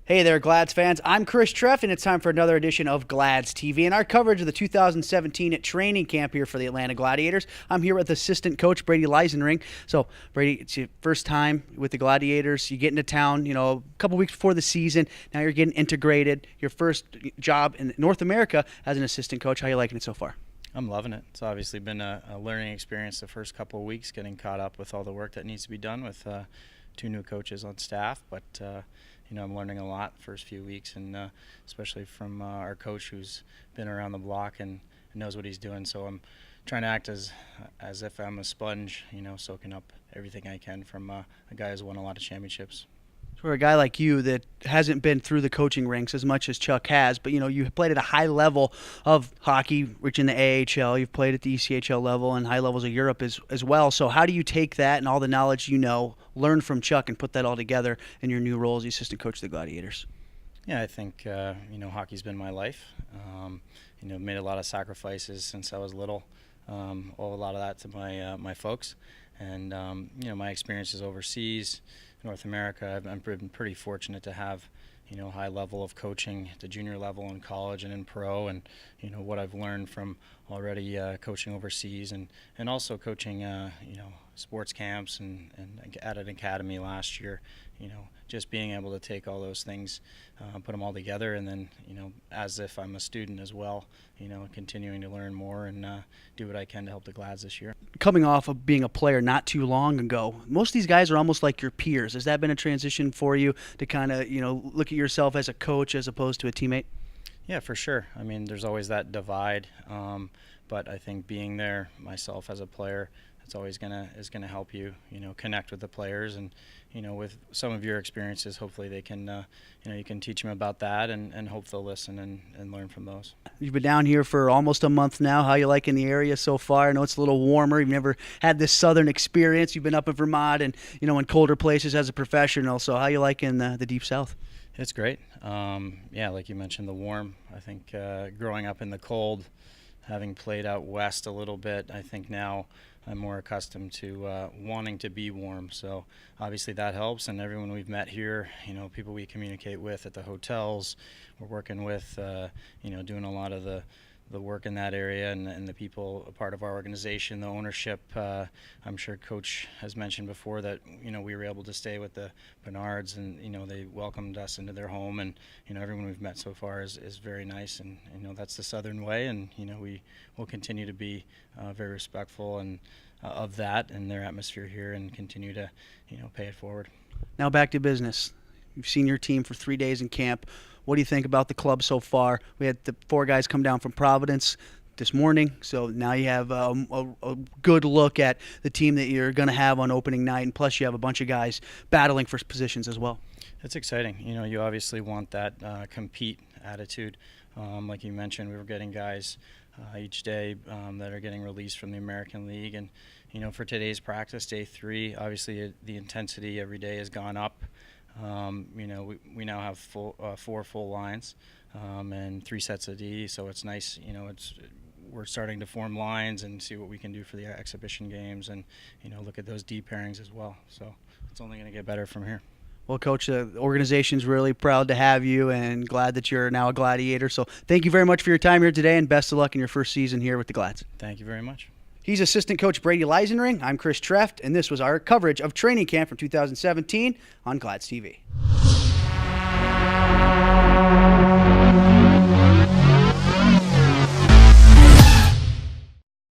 Hey there, Glads fans. I'm Chris Treff, and it's time for another edition of Glads TV and our coverage of the 2017 training camp here for the Atlanta Gladiators. I'm here with assistant coach Brady Leisenring. So, Brady, it's your first time with the Gladiators. You get into town, a couple weeks before the season. Now you're getting integrated. Your first job in North America as an assistant coach. How are you liking it so far? I'm loving it. It's obviously been a learning experience the first couple of weeks, getting caught up with all the work that needs to be done with two new coaches on staff. But I'm learning a lot the first few weeks, and especially from our coach who's been around the block and knows what he's doing. So I'm trying to act as if I'm a sponge, soaking up everything I can from a guy who's won a lot of championships. For a guy like you that hasn't been through the coaching ranks as much as Chuck has, but you played at a high level of hockey, reaching the AHL, you've played at the ECHL level and high levels of Europe as well. So how do you take that and all the knowledge learn from Chuck and put that all together in your new role as the assistant coach of the Gladiators? Yeah, I think hockey's been my life. Made a lot of sacrifices since I was little. Owe a lot of that to my folks, and my experiences overseas. North America, I've been pretty fortunate to have, high level of coaching at the junior level in college and in pro, and what I've learned from already coaching overseas and also coaching, sports camps and at an academy last year. Just being able to take all those things, put them all together, and then as if I'm a student as well, continuing to learn more and do what I can to help the Glads this year. Coming off of being a player not too long ago, most of these guys are almost like your peers. Has that been a transition for you to kind of look at yourself as a coach as opposed to a teammate? Yeah, for sure. I mean, there's always that divide, but I think being there myself as a player, it's always gonna help you, connect with the players, and with some of your experiences, hopefully they can, you can teach them about that, and hope they'll listen and learn from those. You've been down here for almost a month now. How you liking the area so far? I know it's a little warmer. You've never had this southern experience. You've been up in Vermont and in colder places as a professional. So how you liking the deep south? It's great. Yeah, like you mentioned, the warm. I think growing up in the cold, having played out west a little bit, I think now I'm more accustomed to wanting to be warm. So obviously that helps, and everyone we've met here, people we communicate with at the hotels, we're working with, doing a lot of the work in that area, and the people, a part of our organization, the ownership. I'm sure Coach has mentioned before that we were able to stay with the Bernards, and they welcomed us into their home, and everyone we've met so far is very nice, and that's the Southern way, and we will continue to be very respectful and of that and their atmosphere here, and continue to pay it forward. Now back to business. You've seen your team for 3 days in camp. What do you think about the club so far? We had the 4 guys come down from Providence this morning, so now you have a good look at the team that you're going to have on opening night, and plus you have a bunch of guys battling for positions as well. It's exciting. You obviously want that compete attitude. Like you mentioned, we were getting guys each day that are getting released from the American League, and for today's practice, day 3, obviously the intensity every day has gone up. We now have 4 full lines and 3 sets of D, so it's nice. We're starting to form lines and see what we can do for the exhibition games, and look at those D pairings as well. So it's only going to get better from here. Well, Coach, the organization's really proud to have you and glad that you're now a Gladiator. So thank you very much for your time here today, and best of luck in your first season here with the Glads. Thank you very much. He's assistant coach Brady Leisenring. I'm Chris Treff, and this was our coverage of training camp from 2017 on Glads TV.